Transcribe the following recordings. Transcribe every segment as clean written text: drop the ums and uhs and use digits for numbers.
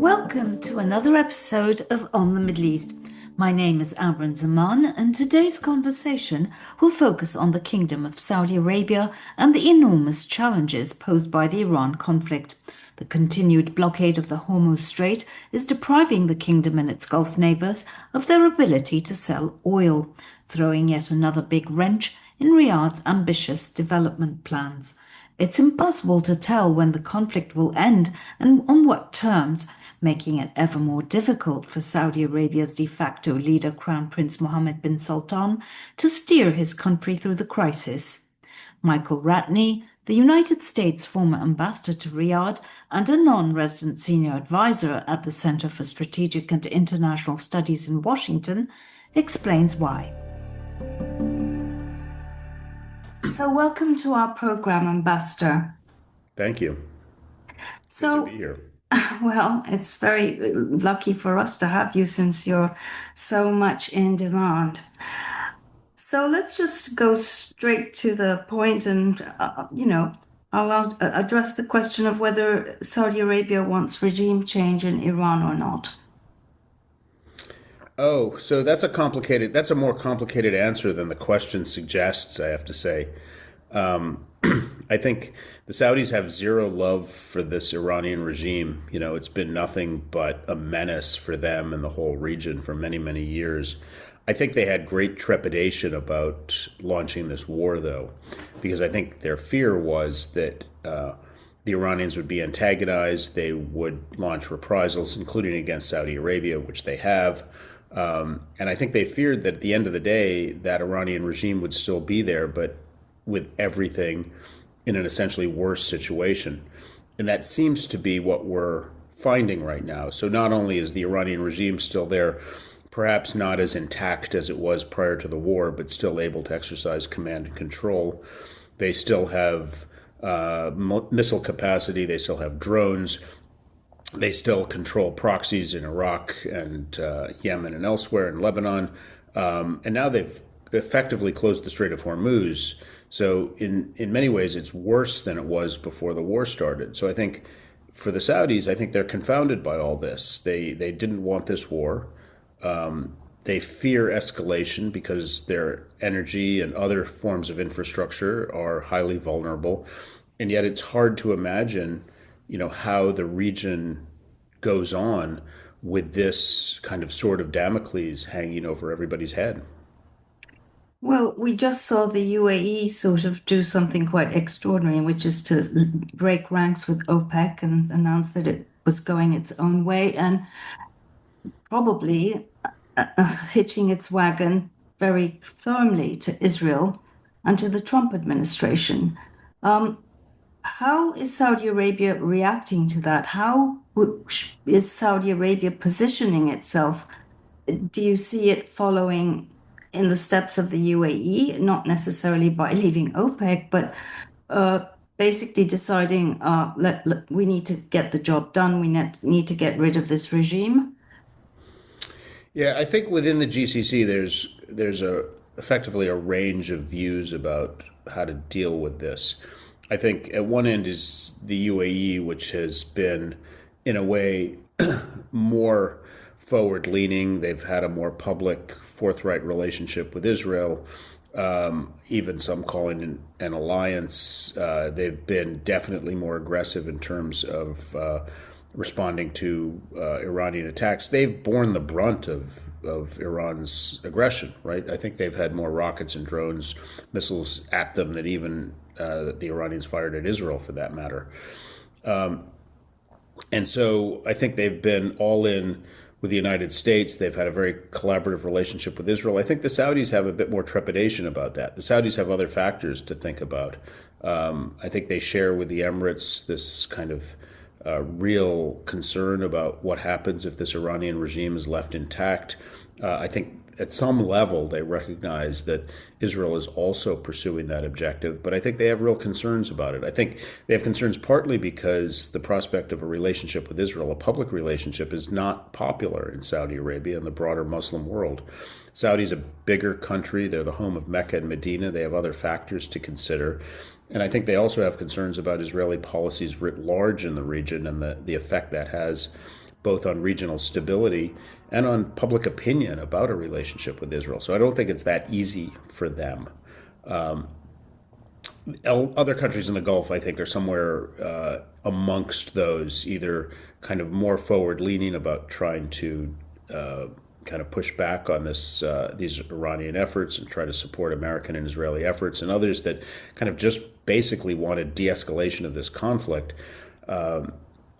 Welcome to another episode of On the Middle East. My name is Amran Zaman, and today's conversation will focus on the Kingdom of Saudi Arabia and the enormous challenges posed by the Iran conflict. The continued blockade of the Hormuz Strait is depriving the kingdom and its Gulf neighbours of their ability to sell oil, throwing yet another big wrench in Riyadh's ambitious development plans. It's impossible to tell when the conflict will end and on what terms, making it ever more difficult for Saudi Arabia's de facto leader, Crown Prince Mohammed bin Sultan, to steer his country through the crisis. Michael Ratney, the United States' former ambassador to Riyadh and a non-resident senior advisor at the Center for Strategic and International Studies in Washington, explains why. So welcome to our program, Ambassador. Thank you. So, Good to be here. Well, it's very lucky for us to have you since you're so much in demand. So let's just go straight to the point and, I'll address the question of whether Saudi Arabia wants regime change in Iran or not. Oh, so that's a more complicated answer than the question suggests, I have to say. I think the Saudis have zero love for this Iranian regime. You know, it's been nothing but a menace for them and the whole region for many, many years. I think they had great trepidation about launching this war, though, because I think their fear was that the Iranians would be antagonized, they would launch reprisals, including against Saudi Arabia, which they have. And I think they feared that at the end of the day, that Iranian regime would still be there, but with everything in an essentially worse situation. And that seems to be what we're finding right now. So not only is the Iranian regime still there, perhaps not as intact as it was prior to the war, but still able to exercise command and control. They still have missile capacity, they still have drones. They still control proxies in Iraq and Yemen and elsewhere in Lebanon. And now they've effectively closed the Strait of Hormuz. So in many ways, it's worse than it was before the war started. So I think for the Saudis, I think they're confounded by all this. They didn't want this war. They fear escalation because their energy and other forms of infrastructure are highly vulnerable. And yet it's hard to imagine how the region goes on with this kind of sword of Damocles hanging over everybody's head. Well, we just saw the UAE sort of do something quite extraordinary, which is to break ranks with OPEC and announce that it was going its own way and probably hitching its wagon very firmly to Israel and to the Trump administration. How is Saudi Arabia reacting to that? How is Saudi Arabia positioning itself? Do you see it following in the steps of the UAE, not necessarily by leaving OPEC, but basically deciding we need to get the job done, we need to get rid of this regime? Yeah, I think within the GCC, there's effectively a range of views about how to deal with this. I think at one end is the UAE, which has been, in a way, more forward-leaning. They've had a more public, forthright relationship with Israel, even some calling it an alliance. They've been definitely more aggressive in terms of responding to Iranian attacks. They've borne the brunt of Iran's aggression, right? I think they've had more rockets and drones, missiles at them than even that the Iranians fired at Israel, for that matter. And so I think they've been all in with the United States. They've had a very collaborative relationship with Israel. I think the Saudis have a bit more trepidation about that. The Saudis have other factors to think about. I think they share with the Emirates this kind of real concern about what happens if this Iranian regime is left intact. I think at some level they recognize that Israel is also pursuing that objective, but I think they have real concerns about it. I think they have concerns partly because the prospect of a relationship with Israel, a public relationship, is not popular in Saudi Arabia and the broader Muslim world. Saudi's a bigger country. They're the home of Mecca and Medina. They have other factors to consider. And I think they also have concerns about Israeli policies writ large in the region and the effect that has both on regional stability and on public opinion about a relationship with Israel. So I don't think it's that easy for them. Other countries in the Gulf, I think, are somewhere amongst those, either kind of more forward-leaning about trying to kind of push back on these Iranian efforts and try to support American and Israeli efforts, and others that kind of just basically want a de-escalation of this conflict,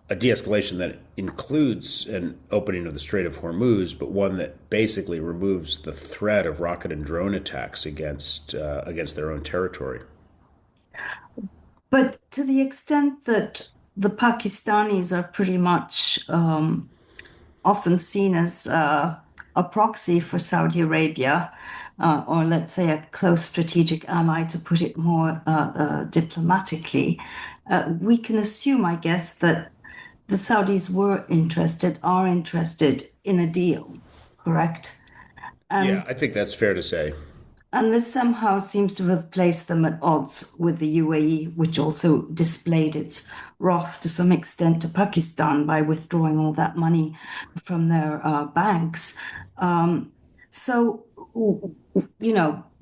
a de-escalation that includes an opening of the Strait of Hormuz, but one that basically removes the threat of rocket and drone attacks against their own territory. But to the extent that the Pakistanis are pretty much often seen as a proxy for Saudi Arabia, or let's say a close strategic ally, to put it more diplomatically, we can assume, I guess, that the Saudis are interested in a deal, correct? Yeah, I think that's fair to say. And this somehow seems to have placed them at odds with the UAE, which also displayed its wrath to some extent to Pakistan by withdrawing all that money from their banks. So,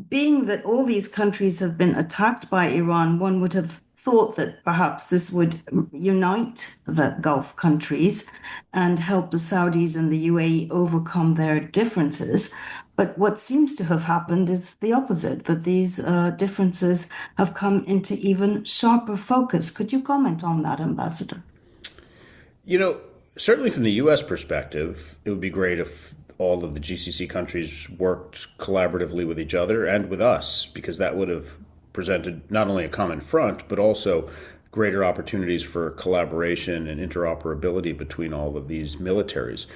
being that all these countries have been attacked by Iran, one would have thought that perhaps this would unite the Gulf countries and help the Saudis and the UAE overcome their differences. But what seems to have happened is the opposite, that these differences have come into even sharper focus. Could you comment on that, Ambassador? Certainly from the U.S. perspective, it would be great if all of the GCC countries worked collaboratively with each other and with us, because that would have presented not only a common front, but also greater opportunities for collaboration and interoperability between all of these militaries.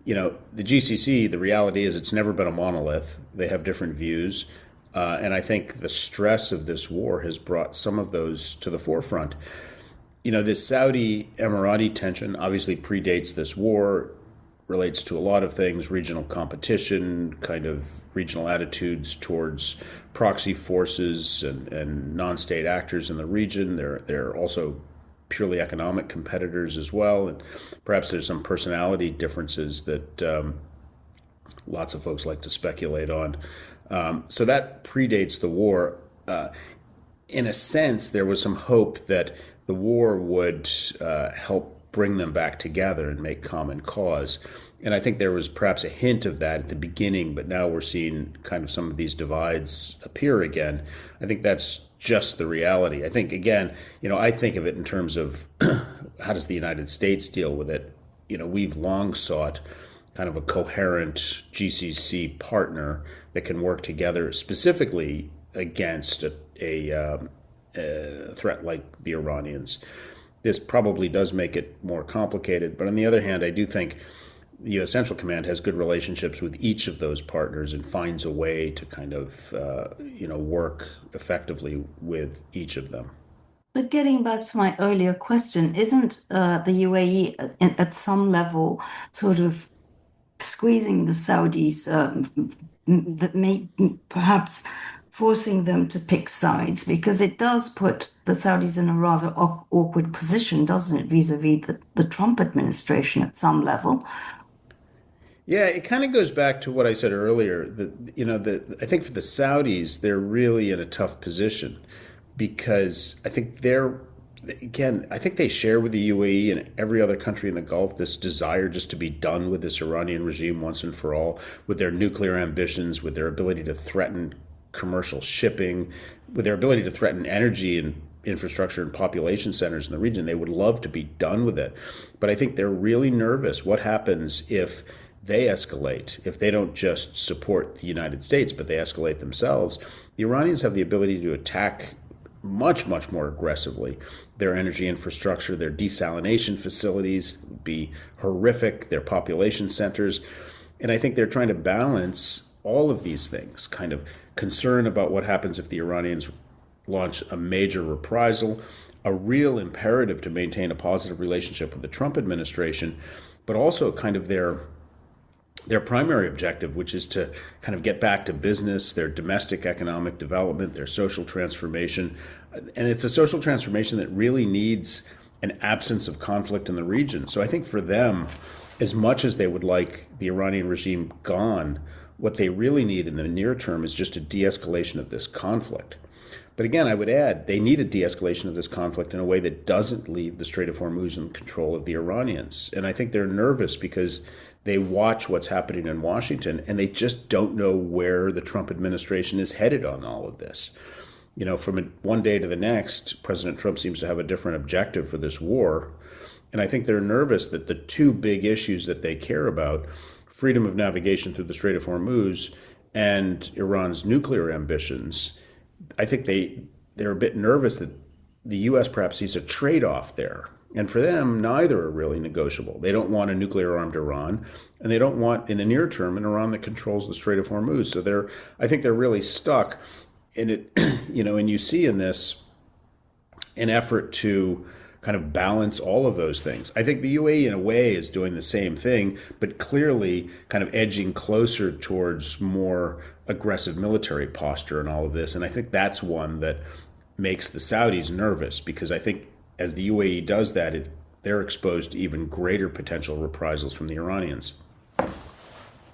The GCC, the reality is it's never been a monolith. They have different views. And I think the stress of this war has brought some of those to the forefront. This Saudi Emirati tension obviously predates this war, relates to a lot of things: regional competition, kind of regional attitudes towards proxy forces and non-state actors in the region. They're also purely economic competitors as well, and perhaps there's some personality differences that lots of folks like to speculate on. So that predates the war. In a sense, there was some hope that the war would help bring them back together and make common cause. And I think there was perhaps a hint of that at the beginning, but now we're seeing kind of some of these divides appear again. I think that's just the reality. I think, again, I think of it in terms of how does the United States deal with it? We've long sought kind of a coherent GCC partner that can work together specifically against a threat like the Iranians. This probably does make it more complicated, but on the other hand, I do think the U.S. Central Command has good relationships with each of those partners and finds a way to kind of, work effectively with each of them. But getting back to my earlier question, isn't the UAE at some level sort of squeezing the Saudis, that may perhaps forcing them to pick sides, because it does put the Saudis in a rather awkward position, doesn't it, vis-a-vis the Trump administration at some level? Yeah, it kind of goes back to what I said earlier. I think for the Saudis, they're really in a tough position because I think I think they share with the UAE and every other country in the Gulf this desire just to be done with this Iranian regime once and for all, with their nuclear ambitions, with their ability to threaten commercial shipping, with their ability to threaten energy and infrastructure and population centers in the region. They would love to be done with it. But I think they're really nervous. What happens if they escalate, if they don't just support the United States, but they escalate themselves? The Iranians have the ability to attack much, much more aggressively. Their energy infrastructure, their desalination facilities would be horrific, their population centers. And I think they're trying to balance all of these things, kind of concern about what happens if the Iranians launch a major reprisal, a real imperative to maintain a positive relationship with the Trump administration, but also kind of their primary objective, which is to kind of get back to business, their domestic economic development, their social transformation. And it's a social transformation that really needs an absence of conflict in the region. So I think for them, as much as they would like the Iranian regime gone, what they really need in the near term is just a de-escalation of this conflict. But again, I would add, they need a de-escalation of this conflict in a way that doesn't leave the Strait of Hormuz in control of the Iranians. And I think they're nervous because they watch what's happening in Washington and they just don't know where the Trump administration is headed on all of this. From one day to the next, President Trump seems to have a different objective for this war. And I think they're nervous that the two big issues that they care about, freedom of navigation through the Strait of Hormuz and Iran's nuclear ambitions, I think they're a bit nervous that the U.S. perhaps sees a trade-off there. And for them, neither are really negotiable. They don't want a nuclear-armed Iran, and they don't want, in the near term, an Iran that controls the Strait of Hormuz. So I think they're really stuck in it, and you see in this an effort to kind of balance all of those things. I think the UAE, in a way, is doing the same thing, but clearly kind of edging closer towards more aggressive military posture and all of this. And I think that's one that makes the Saudis nervous, because I think as the UAE does that, they're exposed to even greater potential reprisals from the Iranians.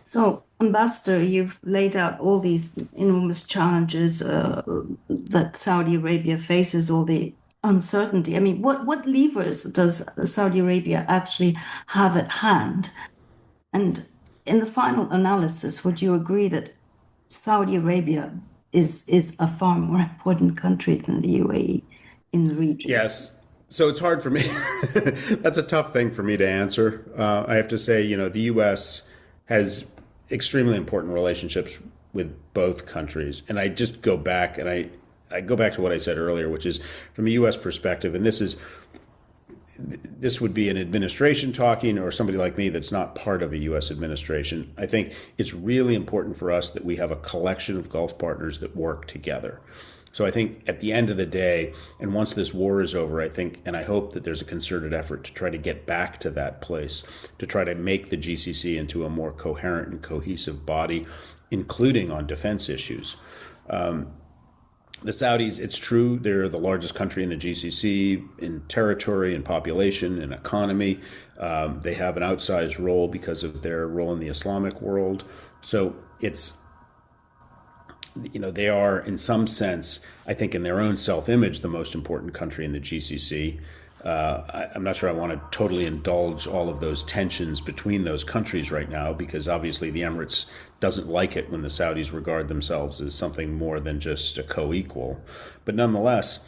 So, Ambassador, you've laid out all these enormous challenges that Saudi Arabia faces, all the uncertainty. I mean, what levers does Saudi Arabia actually have at hand? And in the final analysis, would you agree that Saudi Arabia is a far more important country than the UAE in the region? Yes. So it's hard for me. That's a tough thing for me to answer. I have to say, the U.S. has extremely important relationships with both countries. And I just go back and I go back to what I said earlier, which is from a U.S. perspective, and this would be an administration talking or somebody like me that's not part of a U.S. administration. I think it's really important for us that we have a collection of Gulf partners that work together. So I think at the end of the day, and once this war is over, I think, and I hope that there's a concerted effort to try to get back to that place, to try to make the GCC into a more coherent and cohesive body, including on defense issues. The Saudis, it's true, they're the largest country in the GCC in territory and population and economy. They have an outsized role because of their role in the Islamic world. So they are, in some sense, I think in their own self-image, the most important country in the GCC. I'm not sure I want to totally indulge all of those tensions between those countries right now, because obviously the Emirates doesn't like it when the Saudis regard themselves as something more than just a co-equal. But nonetheless,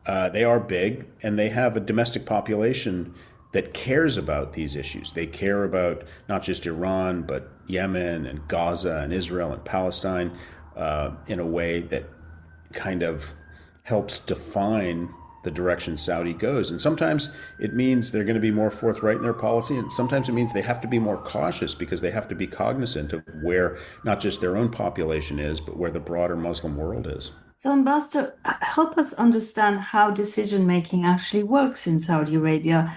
they are big, and they have a domestic population that cares about these issues. They care about not just Iran, but Yemen and Gaza and Israel and Palestine in a way that kind of helps define the direction Saudi goes. And sometimes it means they're going to be more forthright in their policy, and sometimes it means they have to be more cautious because they have to be cognizant of where not just their own population is, but where the broader Muslim world is. So, Ambassador, help us understand how decision-making actually works in Saudi Arabia.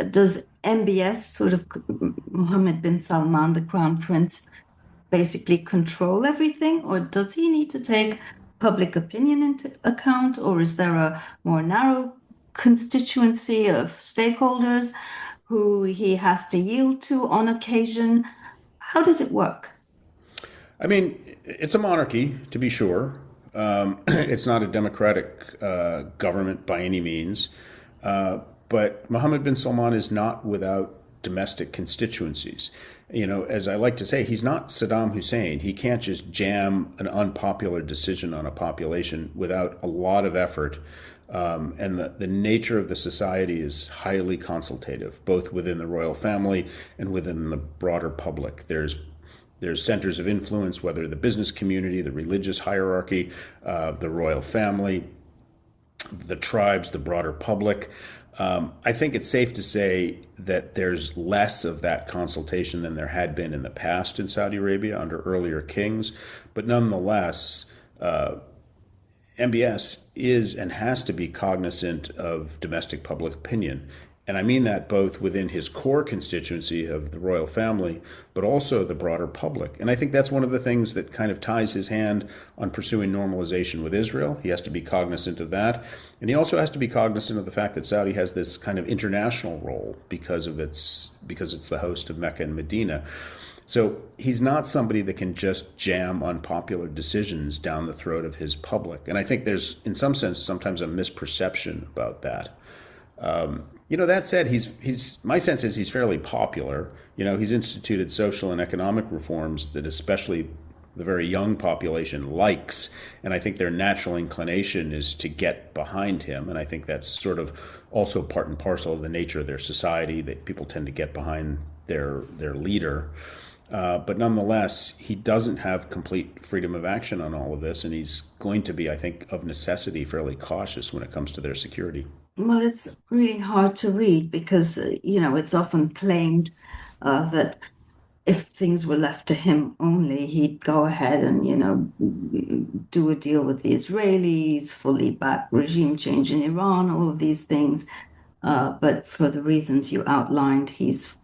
Does MBS, sort of Mohammed bin Salman, the Crown Prince, basically control everything, or does he need to take public opinion into account, or is there a more narrow constituency of stakeholders who he has to yield to on occasion? How does it work? I mean, it's a monarchy, to be sure. It's not a democratic government by any means. But Mohammed bin Salman is not without domestic constituencies. As I like to say, he's not Saddam Hussein. He can't just jam an unpopular decision on a population without a lot of effort. And the nature of the society is highly consultative, both within the royal family and within the broader public. There's centers of influence, whether the business community, the religious hierarchy, the royal family, the tribes, the broader public. I think it's safe to say that there's less of that consultation than there had been in the past in Saudi Arabia under earlier kings. But nonetheless, MBS is and has to be cognizant of domestic public opinion. And I mean that both within his core constituency of the royal family, but also the broader public. And I think that's one of the things that kind of ties his hand on pursuing normalization with Israel. He has to be cognizant of that. And he also has to be cognizant of the fact that Saudi has this kind of international role because it's the host of Mecca and Medina. So he's not somebody that can just jam unpopular decisions down the throat of his public. And I think there's, in some sense, sometimes a misperception about that. That said, my sense is he's fairly popular. He's instituted social and economic reforms that especially the very young population likes. And I think their natural inclination is to get behind him. And I think that's sort of also part and parcel of the nature of their society, that people tend to get behind their leader. But nonetheless, he doesn't have complete freedom of action on all of this, and he's going to be, I think, of necessity, fairly cautious when it comes to their security. Well, it's really hard to read because, it's often claimed that if things were left to him only, he'd go ahead and, do a deal with the Israelis, fully back regime change in Iran, all of these things. But for the reasons you outlined, he's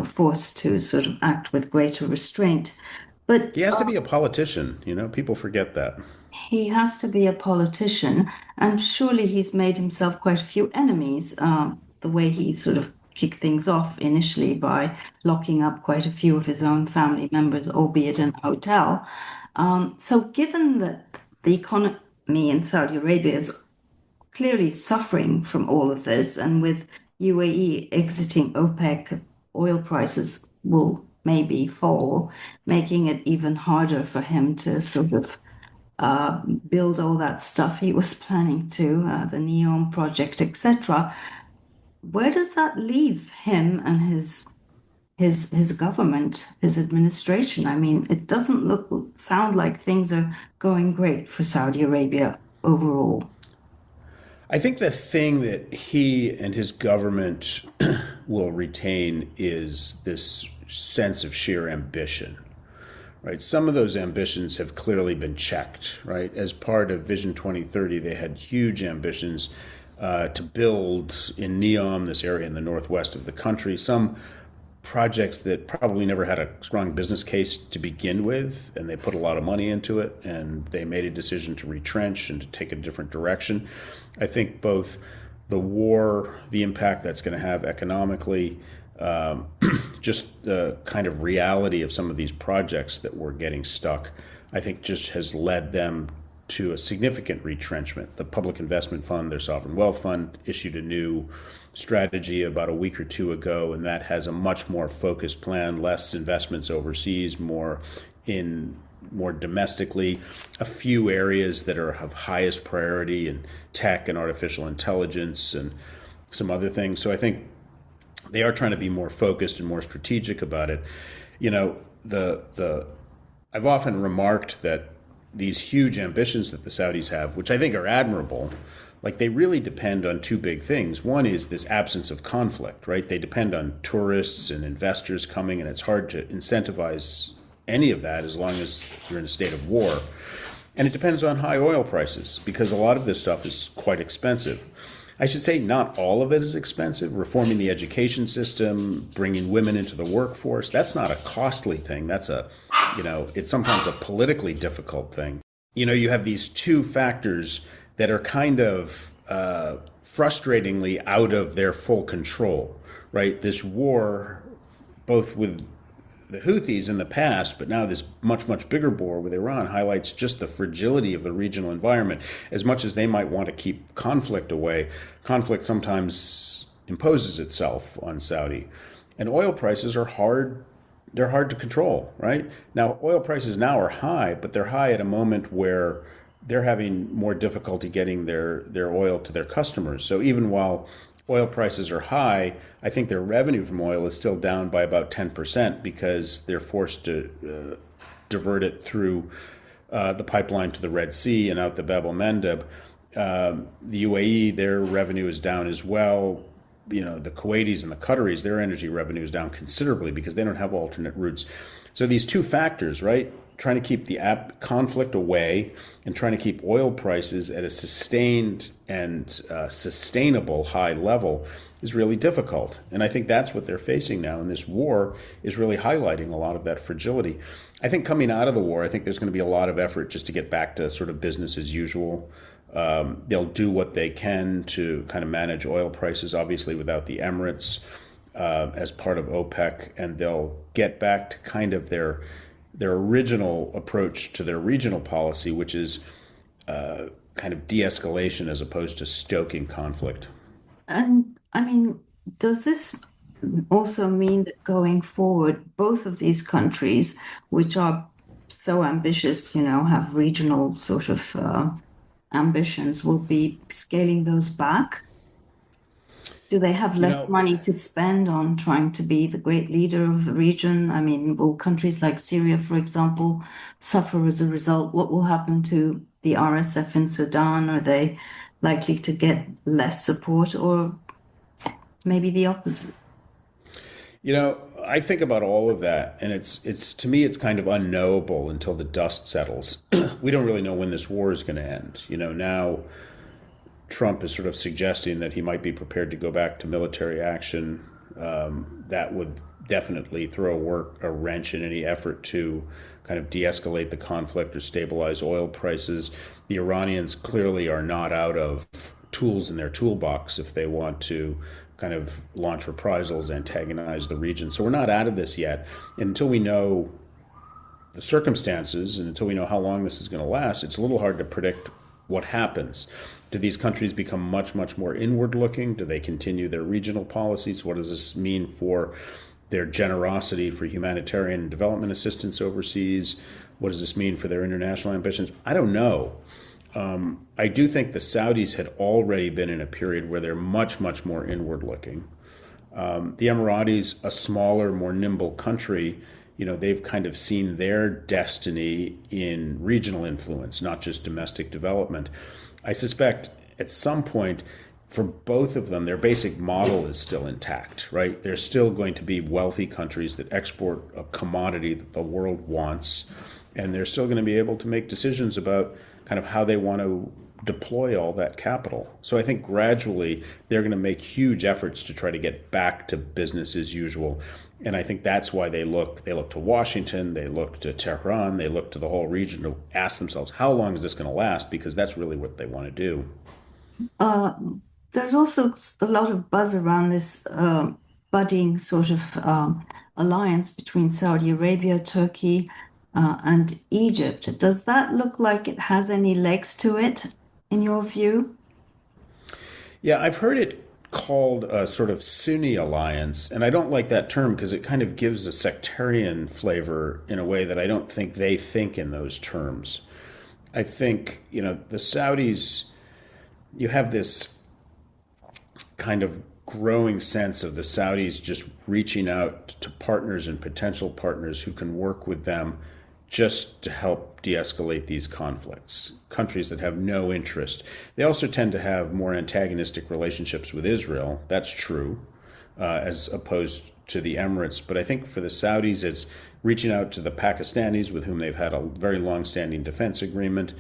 forced to sort of act with greater restraint. But He has to be a politician. People forget that. he has to be a politician, and surely he's made himself quite a few enemies. The way he sort of kicked things off initially by locking up quite a few of his own family members, albeit in a hotel. So, given that the economy in Saudi Arabia is clearly suffering from all of this, and with UAE exiting OPEC, oil prices will maybe fall, making it even harder for him to sort of build all that stuff he was planning to, the Neom project, etc. Where does that leave him and his government, his administration? I mean, it doesn't sound like things are going great for Saudi Arabia overall. I think the thing that he and his government will retain is this sense of sheer ambition, right? Some of those ambitions have clearly been checked, right? As part of Vision 2030, they had huge ambitions to build in Neom, this area in the northwest of the country, some projects that probably never had a strong business case to begin with, and they put a lot of money into it, and they made a decision to retrench and to take a different direction. I think both the war, the impact that's going to have economically, just the kind of reality of some of these projects that were getting stuck, I think just has led them to a significant retrenchment. The Public Investment Fund, their sovereign wealth fund, issued a new strategy about a week or two ago, and that has a much more focused plan, less investments overseas, more domestically, a few areas that are of highest priority in tech and artificial intelligence and some other things. So I think they are trying to be more focused and more strategic about it. I've often remarked that these huge ambitions that the Saudis have, which I think are admirable, like they really depend on two big things. One is this absence of conflict, right? They depend on tourists and investors coming, and it's hard to incentivize any of that as long as you're in a state of war. And it depends on high oil prices, because a lot of this stuff is quite expensive. I should say not all of it is expensive. Reforming the education system, bringing women into the workforce, that's not a costly thing. It's sometimes a politically difficult thing. You have these two factors that are kind of frustratingly out of their full control, right? This war, both with the Houthis in the past, but now this much, much bigger war with Iran highlights just the fragility of the regional environment. As much as they might want to keep conflict away, conflict sometimes imposes itself on Saudi. And oil prices are hard. They're hard to control, right? Now, oil prices now are high, but they're high at a moment where they're having more difficulty getting their oil to their customers. So even while oil prices are high, I think their revenue from oil is still down by about 10% because they're forced to divert it through the pipeline to the Red Sea and out the Bab el-Mandeb. The UAE, their revenue is down as well. The Kuwaitis and the Qataris, their energy revenue is down considerably because they don't have alternate routes. So these two factors, right? trying to keep the conflict away and trying to keep oil prices at a sustained and sustainable high level is really difficult. And I think that's what they're facing now. And this war is really highlighting a lot of that fragility. I think coming out of the war, I think there's going to be a lot of effort just to get back to sort of business as usual. They'll do what they can to kind of manage oil prices, obviously without the Emirates as part of OPEC, and they'll get back to kind of their original approach to their regional policy, which is kind of de-escalation as opposed to stoking conflict. And I mean, does this also mean that going forward, both of these countries, which are so ambitious, have regional sort of ambitions, will be scaling those back? Do they have You less know, money to spend on trying to be the great leader of the region? I mean, will countries like Syria, for example, suffer as a result? What will happen to the RSF in Sudan? Are they likely to get less support or maybe the opposite? I think about all of that, and it's to me it's kind of unknowable until the dust settles. We don't really know when this war is going to end. Now Trump is sort of suggesting that he might be prepared to go back to military action. That would definitely throw a wrench in any effort to kind of de-escalate the conflict or stabilize oil prices. The Iranians clearly are not out of tools in their toolbox if they want to kind of launch reprisals, antagonize the region. So we're not out of this yet. And until we know the circumstances and until we know how long this is going to last, it's a little hard to predict what happens. Do these countries become much, much more inward looking? Do they continue their regional policies? What does this mean for their generosity for humanitarian and development assistance overseas? What does this mean for their international ambitions? I don't know. I do think the Saudis had already been in a period where they're much, much more inward looking. The Emiratis, a smaller, more nimble country, they've kind of seen their destiny in regional influence, not just domestic development. I suspect at some point, for both of them, their basic model is still intact, right? They're still going to be wealthy countries that export a commodity that the world wants, and they're still going to be able to make decisions about kind of how they want to deploy all that capital. So I think gradually they're going to make huge efforts to try to get back to business as usual. And I think that's why they look to Washington, they look to Tehran, they look to the whole region to ask themselves, how long is this going to last? Because that's really what they want to do. Uh, there's also a lot of buzz around this budding sort of alliance between Saudi Arabia, Turkey, and Egypt. Does that look like it has any legs to it, in your view? Yeah, I've heard it called a sort of Sunni alliance, and I don't like that term because it kind of gives a sectarian flavor in a way that I don't think they think in those terms. I think, the Saudis, you have this kind of growing sense of the Saudis just reaching out to partners and potential partners who can work with them just to help de-escalate these conflicts, countries that have no interest. They also tend to have more antagonistic relationships with Israel. That's true, as opposed to the Emirates. But I think for the Saudis, it's reaching out to the Pakistanis, with whom they've had a very long-standing defense agreement.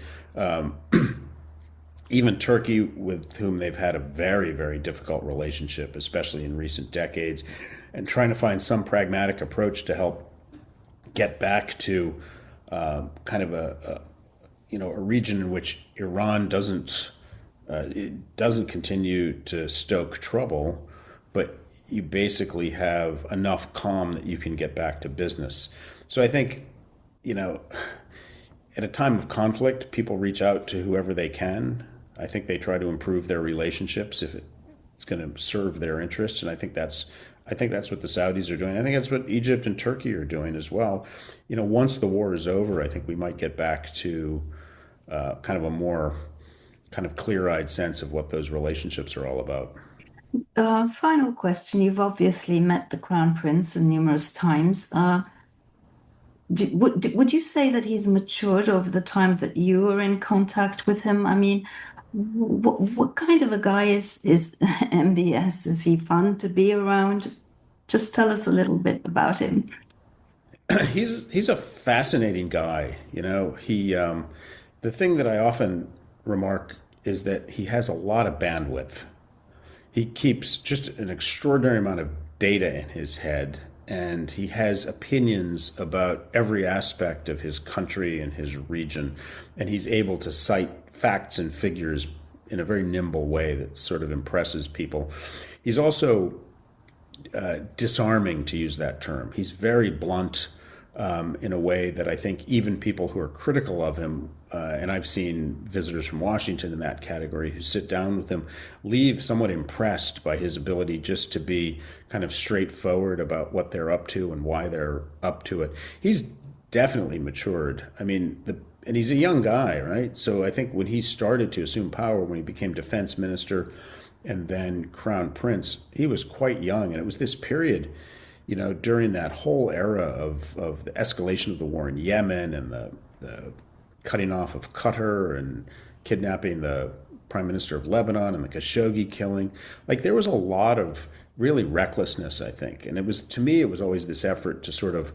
Even Turkey, with whom they've had a very, very difficult relationship, especially in recent decades, and trying to find some pragmatic approach to help get back to kind of a region in which Iran doesn't continue to stoke trouble, but you basically have enough calm that you can get back to business. So I think, at a time of conflict, people reach out to whoever they can. I think they try to improve their relationships if it's going to serve their interests, and I think that's what the Saudis are doing. I think that's what Egypt and Turkey are doing as well. Once the war is over, I think we might get back to kind of a more kind of clear-eyed sense of what those relationships are all about. Final question. You've obviously met the Crown Prince numerous times. Would you say that he's matured over the time that you were in contact with him? I mean, what kind of a guy is MBS? Is he fun to be around? Just tell us a little bit about him. He's a fascinating guy. You know, the thing that I often remark is that he has a lot of bandwidth. He keeps just an extraordinary amount of data in his head, and he has opinions about every aspect of his country and his region, and he's able to cite facts and figures in a very nimble way that sort of impresses people. He's also disarming, to use that term. He's very blunt in a way that I think even people who are critical of him, and I've seen visitors from Washington in that category who sit down with him, leave somewhat impressed by his ability just to be kind of straightforward about what they're up to and why they're up to it. He's definitely matured. I mean, and he's a young guy, right? So I think when he started to assume power, when he became defense minister and then crown prince, he was quite young. And it was this period, you know, during that whole era of the escalation of the war in Yemen and the cutting off of Qatar and kidnapping the prime minister of Lebanon and the Khashoggi killing. Like, there was a lot of really recklessness, I think. And it was, to me, it was always this effort to sort of,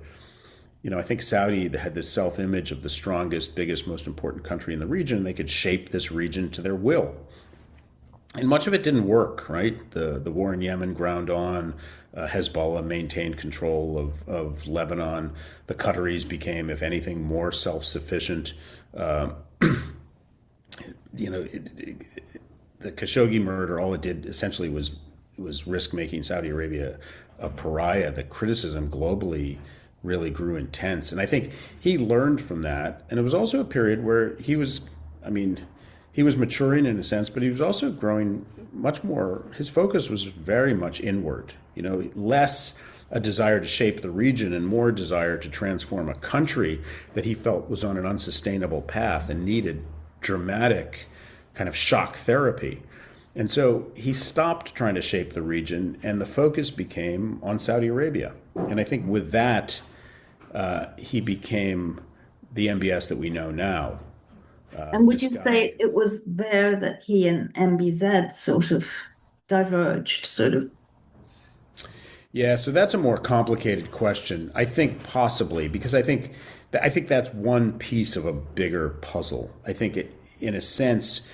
you know, I think Saudi had this self-image of the strongest, biggest, most important country in the region. They could shape this region to their will. And much of it didn't work, right? The war in Yemen ground on. Hezbollah maintained control of Lebanon. The Qataris became, if anything, more self-sufficient. You know, the Khashoggi murder, all it did essentially was risk making Saudi Arabia a pariah. The criticism globally really grew intense. And I think he learned from that. And it was also a period where he was, I mean, he was maturing in a sense, but he was also growing much more. His focus was very much inward, you know, less a desire to shape the region and more desire to transform a country that he felt was on an unsustainable path and needed dramatic kind of shock therapy. And so he stopped trying to shape the region, and the focus became on Saudi Arabia. And I think with that, he became the MBS that we know now. And would you say it was there that he and MBZ sort of diverged, sort of? Yeah, so that's a more complicated question. I think possibly, because I think that's one piece of a bigger puzzle. I think it, in a sense,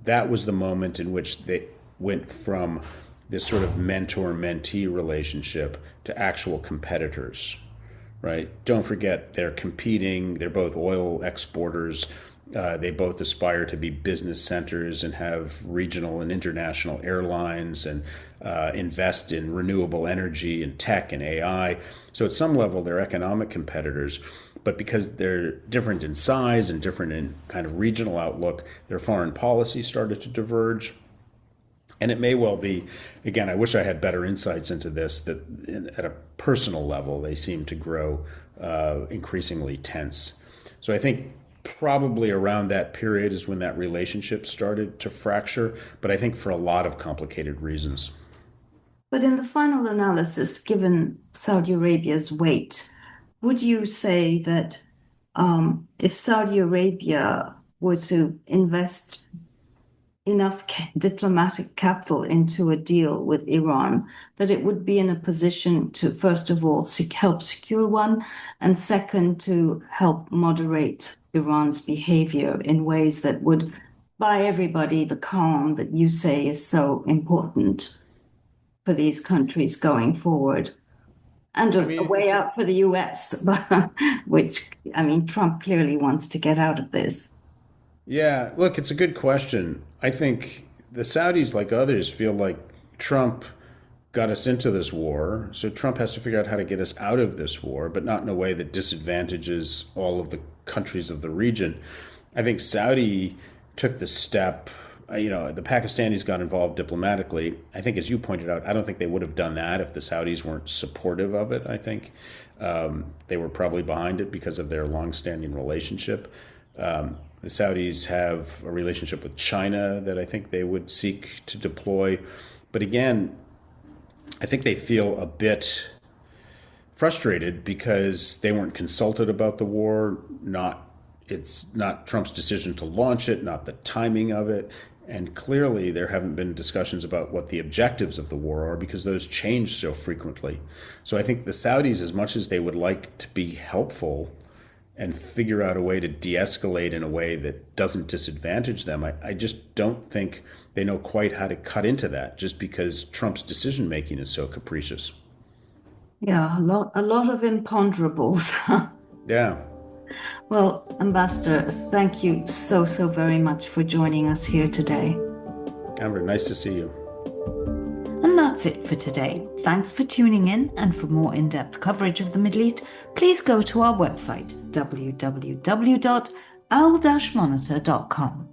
that was the moment in which they went from this sort of mentor-mentee relationship to actual competitors, right? Don't forget, they're competing. They're both oil exporters. They both aspire to be business centers and have regional and international airlines and invest in renewable energy and tech and AI. So at some level, they're economic competitors. But because they're different in size and different in kind of regional outlook, their foreign policy started to diverge. And it may well be, again, I wish I had better insights into this, that at a personal level, they seem to grow increasingly tense. So I think probably around that period is when that relationship started to fracture, but I think for a lot of complicated reasons. But in the final analysis, given Saudi Arabia's weight, would you say that if Saudi Arabia were to invest enough diplomatic capital into a deal with Iran, that it would be in a position to, first of all, help secure one, and second, to help moderate Iran's behavior in ways that would buy everybody the calm that you say is so important for these countries going forward? And a way out for the US, which, I mean, Trump clearly wants to get out of this. Yeah, look, it's a good question. I think the Saudis, like others, feel like Trump got us into this war, so Trump has to figure out how to get us out of this war, but not in a way that disadvantages all of the countries of the region. I think Saudi took the step, you know, the Pakistanis got involved diplomatically. I think, as you pointed out, I don't think they would have done that if the Saudis weren't supportive of it, I think. They were probably behind it because of their longstanding relationship. The Saudis have a relationship with China that I think they would seek to deploy. But again, I think they feel a bit frustrated because they weren't consulted about the war. It's not Trump's decision to launch it, not the timing of it. And clearly, there haven't been discussions about what the objectives of the war are because those change so frequently. So I think the Saudis, as much as they would like to be helpful and figure out a way to de-escalate in a way that doesn't disadvantage them, I just don't think they know quite how to cut into that just because Trump's decision-making is so capricious. Yeah, a lot of imponderables. Yeah. Well, Ambassador, thank you so very much for joining us here today. Amber, nice to see you. And that's it for today. Thanks for tuning in, and for more in-depth coverage of the Middle East, please go to our website, www.al-monitor.com.